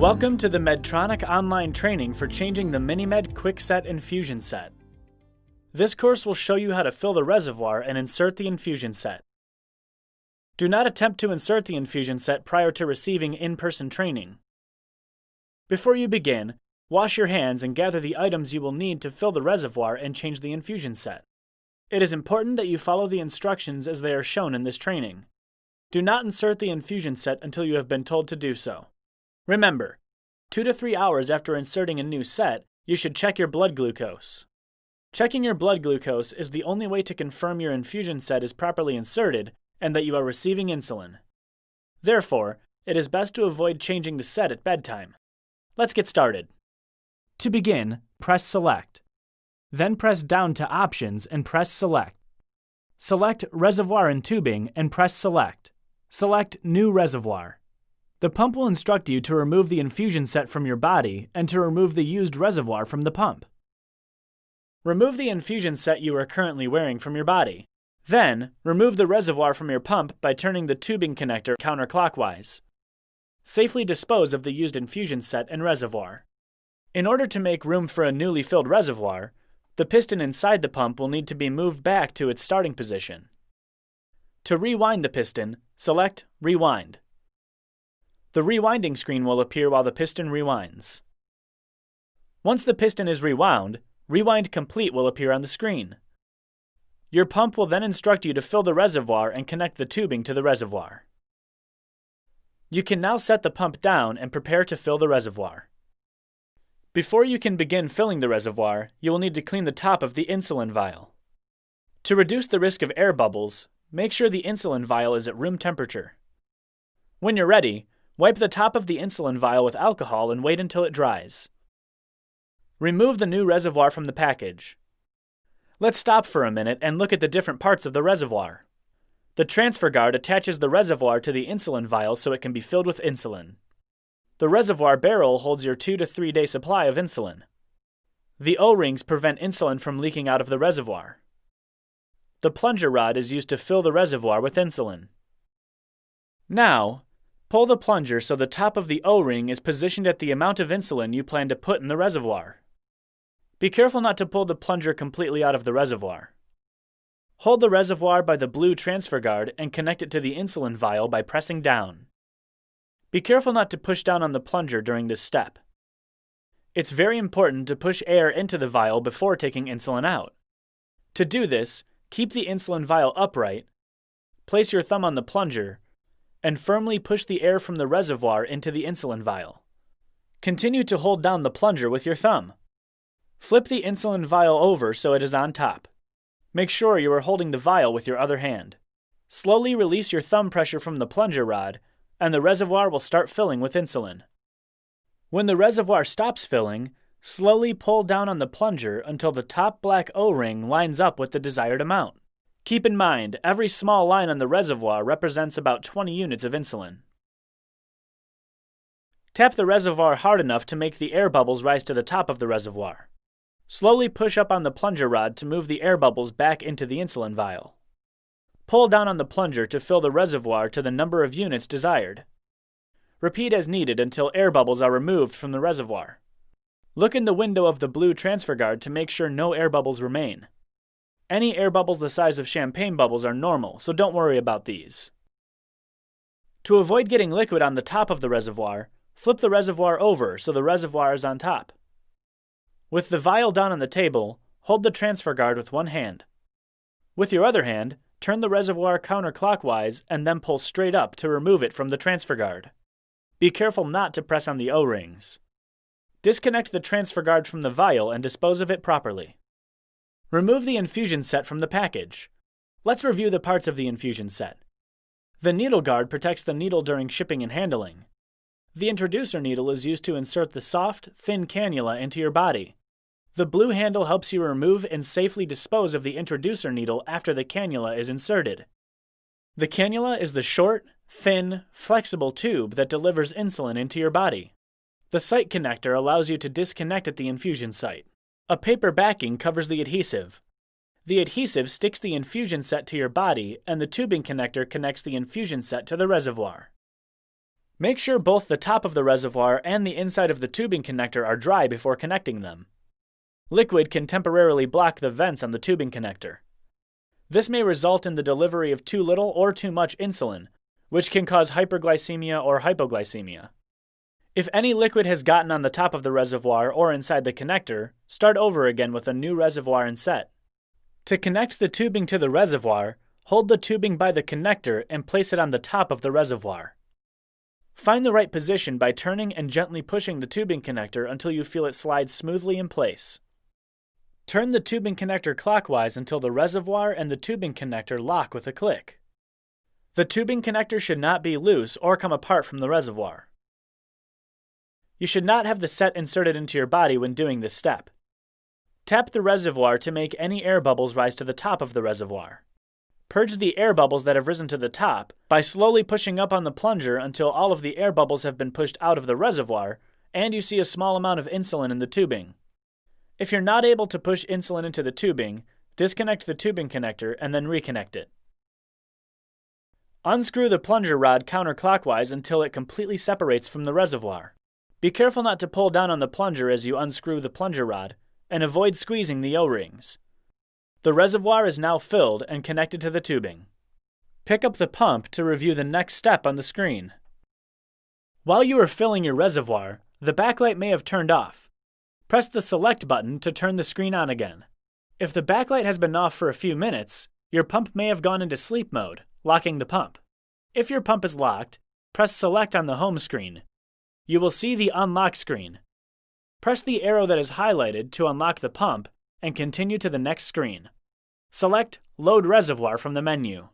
Welcome to the Medtronic online training for changing the MiniMed QuickSet infusion set. This course will show you how to fill the reservoir and insert the infusion set. Do not attempt to insert the infusion set prior to receiving in-person training. Before you begin, wash your hands and gather the items you will need to fill the reservoir and change the infusion set. It is important that you follow the instructions as they are shown in this training. Do not insert the infusion set until you have been told to do so. Remember, 2 to 3 hours after inserting a new set, you should check your blood glucose. Checking your blood glucose is the only way to confirm your infusion set is properly inserted and that you are receiving insulin. Therefore, it is best to avoid changing the set at bedtime. Let's get started. To begin, press Select. Then press down to Options and press Select. Select Reservoir and Tubing and press Select. Select New Reservoir. The pump will instruct you to remove the infusion set from your body and to remove the used reservoir from the pump. Remove the infusion set you are currently wearing from your body. Then, remove the reservoir from your pump by turning the tubing connector counterclockwise. Safely dispose of the used infusion set and reservoir. In order to make room for a newly filled reservoir, the piston inside the pump will need to be moved back to its starting position. To rewind the piston, select Rewind. The rewinding screen will appear while the piston rewinds. Once the piston is rewound, Rewind Complete will appear on the screen. Your pump will then instruct you to fill the reservoir and connect the tubing to the reservoir. You can now set the pump down and prepare to fill the reservoir. Before you can begin filling the reservoir, you will need to clean the top of the insulin vial. To reduce the risk of air bubbles, make sure the insulin vial is at room temperature. When you're ready, wipe the top of the insulin vial with alcohol and wait until it dries. Remove the new reservoir from the package. Let's stop for a minute and look at the different parts of the reservoir. The transfer guard attaches the reservoir to the insulin vial so it can be filled with insulin. The reservoir barrel holds your 2 to 3 day supply of insulin. The O-rings prevent insulin from leaking out of the reservoir. The plunger rod is used to fill the reservoir with insulin. Now, pull the plunger so the top of the O-ring is positioned at the amount of insulin you plan to put in the reservoir. Be careful not to pull the plunger completely out of the reservoir. Hold the reservoir by the blue transfer guard and connect it to the insulin vial by pressing down. Be careful not to push down on the plunger during this step. It's very important to push air into the vial before taking insulin out. To do this, keep the insulin vial upright, place your thumb on the plunger, and firmly push the air from the reservoir into the insulin vial. Continue to hold down the plunger with your thumb. Flip the insulin vial over so it is on top. Make sure you are holding the vial with your other hand. Slowly release your thumb pressure from the plunger rod, and the reservoir will start filling with insulin. When the reservoir stops filling, slowly pull down on the plunger until the top black O-ring lines up with the desired amount. Keep in mind, every small line on the reservoir represents about 20 units of insulin. Tap the reservoir hard enough to make the air bubbles rise to the top of the reservoir. Slowly push up on the plunger rod to move the air bubbles back into the insulin vial. Pull down on the plunger to fill the reservoir to the number of units desired. Repeat as needed until air bubbles are removed from the reservoir. Look in the window of the blue transfer guard to make sure no air bubbles remain. Any air bubbles the size of champagne bubbles are normal, so don't worry about these. To avoid getting liquid on the top of the reservoir, flip the reservoir over so the reservoir is on top. With the vial down on the table, hold the transfer guard with one hand. With your other hand, turn the reservoir counterclockwise and then pull straight up to remove it from the transfer guard. Be careful not to press on the O-rings. Disconnect the transfer guard from the vial and dispose of it properly. Remove the infusion set from the package. Let's review the parts of the infusion set. The needle guard protects the needle during shipping and handling. The introducer needle is used to insert the soft, thin cannula into your body. The blue handle helps you remove and safely dispose of the introducer needle after the cannula is inserted. The cannula is the short, thin, flexible tube that delivers insulin into your body. The site connector allows you to disconnect at the infusion site. A paper backing covers the adhesive. The adhesive sticks the infusion set to your body, and the tubing connector connects the infusion set to the reservoir. Make sure both the top of the reservoir and the inside of the tubing connector are dry before connecting them. Liquid can temporarily block the vents on the tubing connector. This may result in the delivery of too little or too much insulin, which can cause hyperglycemia or hypoglycemia. If any liquid has gotten on the top of the reservoir or inside the connector, start over again with a new reservoir and set. To connect the tubing to the reservoir, hold the tubing by the connector and place it on the top of the reservoir. Find the right position by turning and gently pushing the tubing connector until you feel it slide smoothly in place. Turn the tubing connector clockwise until the reservoir and the tubing connector lock with a click. The tubing connector should not be loose or come apart from the reservoir. You should not have the set inserted into your body when doing this step. Tap the reservoir to make any air bubbles rise to the top of the reservoir. Purge the air bubbles that have risen to the top by slowly pushing up on the plunger until all of the air bubbles have been pushed out of the reservoir and you see a small amount of insulin in the tubing. If you're not able to push insulin into the tubing, disconnect the tubing connector and then reconnect it. Unscrew the plunger rod counterclockwise until it completely separates from the reservoir. Be careful not to pull down on the plunger as you unscrew the plunger rod, and avoid squeezing the O-rings. The reservoir is now filled and connected to the tubing. Pick up the pump to review the next step on the screen. While you are filling your reservoir, the backlight may have turned off. Press the Select button to turn the screen on again. If the backlight has been off for a few minutes, your pump may have gone into sleep mode, locking the pump. If your pump is locked, press Select on the home screen. You will see the Unlock screen. Press the arrow that is highlighted to unlock the pump and continue to the next screen. Select Load Reservoir from the menu.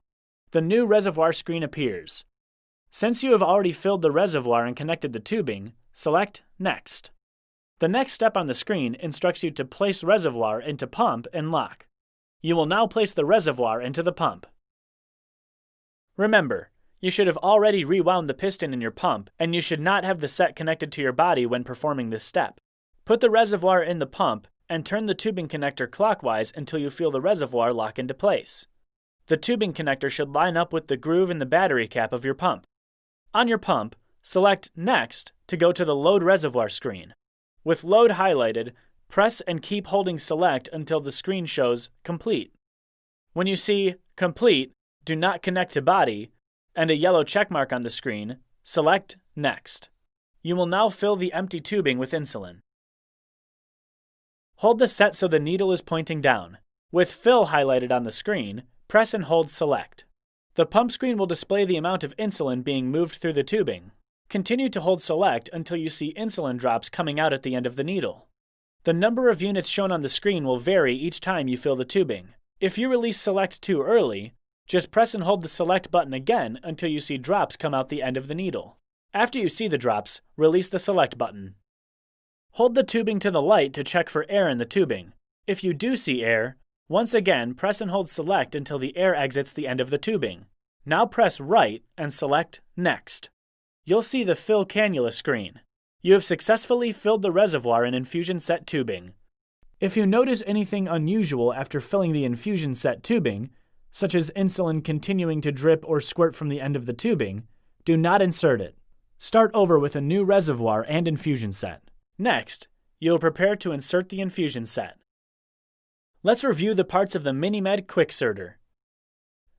The new reservoir screen appears. Since you have already filled the reservoir and connected the tubing, select Next. The next step on the screen instructs you to place reservoir into pump and lock. You will now place the reservoir into the pump. Remember, you should have already rewound the piston in your pump, and you should not have the set connected to your body when performing this step. Put the reservoir in the pump and turn the tubing connector clockwise until you feel the reservoir lock into place. The tubing connector should line up with the groove in the battery cap of your pump. On your pump, select Next to go to the Load Reservoir screen. With Load highlighted, press and keep holding Select until the screen shows Complete. When you see Complete, Do Not Connect to Body, and a yellow checkmark on the screen, select Next. You will now fill the empty tubing with insulin. Hold the set so the needle is pointing down. With Fill highlighted on the screen, press and hold Select. The pump screen will display the amount of insulin being moved through the tubing. Continue to hold Select until you see insulin drops coming out at the end of the needle. The number of units shown on the screen will vary each time you fill the tubing. If you release Select too early, just press and hold the Select button again until you see drops come out the end of the needle. After you see the drops, release the Select button. Hold the tubing to the light to check for air in the tubing. If you do see air, once again press and hold Select until the air exits the end of the tubing. Now press Right and select Next. You'll see the Fill Cannula screen. You have successfully filled the reservoir in infusion set tubing. If you notice anything unusual after filling the infusion set tubing, such as insulin continuing to drip or squirt from the end of the tubing, do not insert it. Start over with a new reservoir and infusion set. Next, you'll prepare to insert the infusion set. Let's review the parts of the MiniMed Quickserter.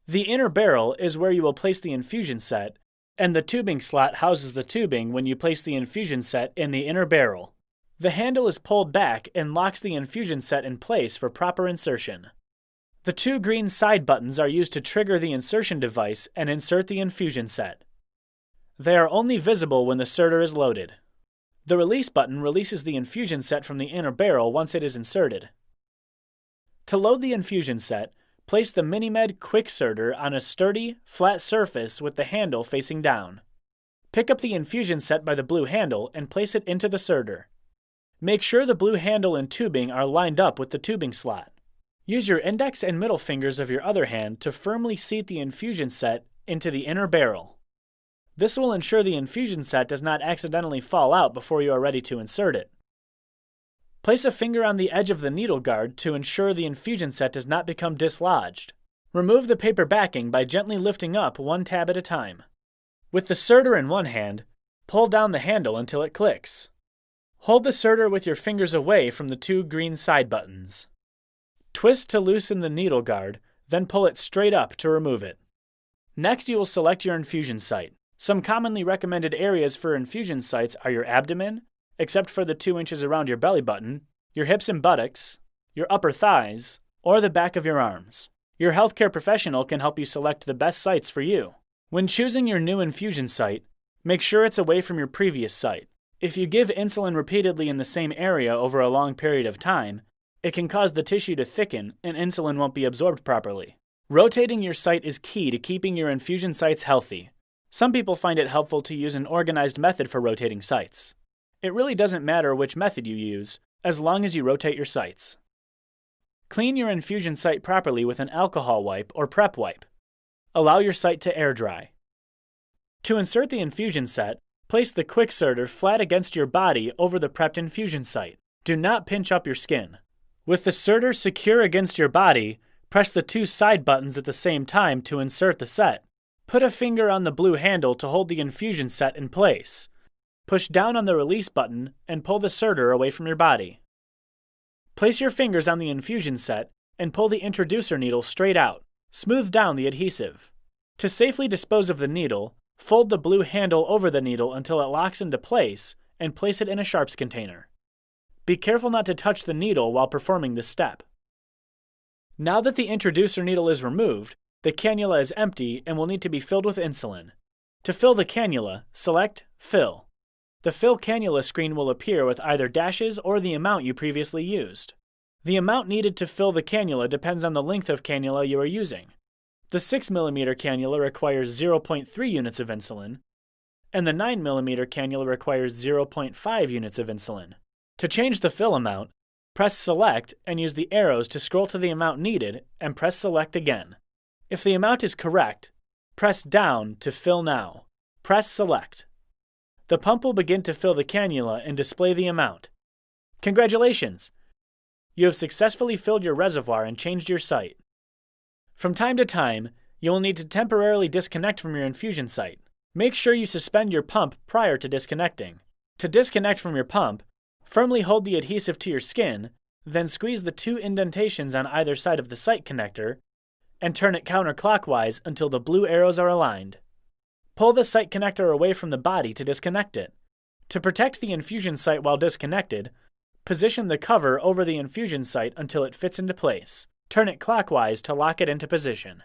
The inner barrel is where you will place the infusion set, and the tubing slot houses the tubing when you place the infusion set in the inner barrel. The handle is pulled back and locks the infusion set in place for proper insertion. The two green side buttons are used to trigger the insertion device and insert the infusion set. They are only visible when the serter is loaded. The release button releases the infusion set from the inner barrel once it is inserted. To load the infusion set, place the MiniMed Quickserter on a sturdy, flat surface with the handle facing down. Pick up the infusion set by the blue handle and place it into the serter. Make sure the blue handle and tubing are lined up with the tubing slot. Use your index and middle fingers of your other hand to firmly seat the infusion set into the inner barrel. This will ensure the infusion set does not accidentally fall out before you are ready to insert it. Place a finger on the edge of the needle guard to ensure the infusion set does not become dislodged. Remove the paper backing by gently lifting up one tab at a time. With the serter in one hand, Pull down the handle until it clicks. Hold the inserter with your fingers away from the two green side buttons. Twist to loosen the needle guard, then pull it straight up to remove it. Next, you will select your infusion site. Some commonly recommended areas for infusion sites are your abdomen, except for the 2 inches around your belly button, your hips and buttocks, your upper thighs, or the back of your arms. Your healthcare professional can help you select the best sites for you. When choosing your new infusion site, make sure it's away from your previous site. If you give insulin repeatedly in the same area over a long period of time, it can cause the tissue to thicken and insulin won't be absorbed properly. Rotating your site is key to keeping your infusion sites healthy. Some people find it helpful to use an organized method for rotating sites. It really doesn't matter which method you use, as long as you rotate your sites. Clean your infusion site properly with an alcohol wipe or prep wipe. Allow your site to air dry. To insert the infusion set, place the quick inserter flat against your body over the prepped infusion site. Do not pinch up your skin. With the inserter secure against your body, press the two side buttons at the same time to insert the set. Put a finger on the blue handle to hold the infusion set in place. Push down on the release button and pull the inserter away from your body. Place your fingers on the infusion set and pull the introducer needle straight out. Smooth down the adhesive. To safely dispose of the needle, fold the blue handle over the needle until it locks into place and place it in a sharps container. Be careful not to touch the needle while performing this step. Now that the introducer needle is removed, the cannula is empty and will need to be filled with insulin. To fill the cannula, select Fill. The Fill Cannula screen will appear with either dashes or the amount you previously used. The amount needed to fill the cannula depends on the length of cannula you are using. The 6mm cannula requires 0.3 units of insulin, and the 9mm cannula requires 0.5 units of insulin. To change the fill amount, press Select and use the arrows to scroll to the amount needed and press Select again. If the amount is correct, press down to Fill Now. Press Select. The pump will begin to fill the cannula and display the amount. Congratulations! You have successfully filled your reservoir and changed your site. From time to time, you will need to temporarily disconnect from your infusion site. Make sure you suspend your pump prior to disconnecting. To disconnect from your pump, firmly hold the adhesive to your skin, then squeeze the two indentations on either side of the site connector, and turn it counterclockwise until the blue arrows are aligned. Pull the site connector away from the body to disconnect it. To protect the infusion site while disconnected, position the cover over the infusion site until it fits into place. Turn it clockwise to lock it into position.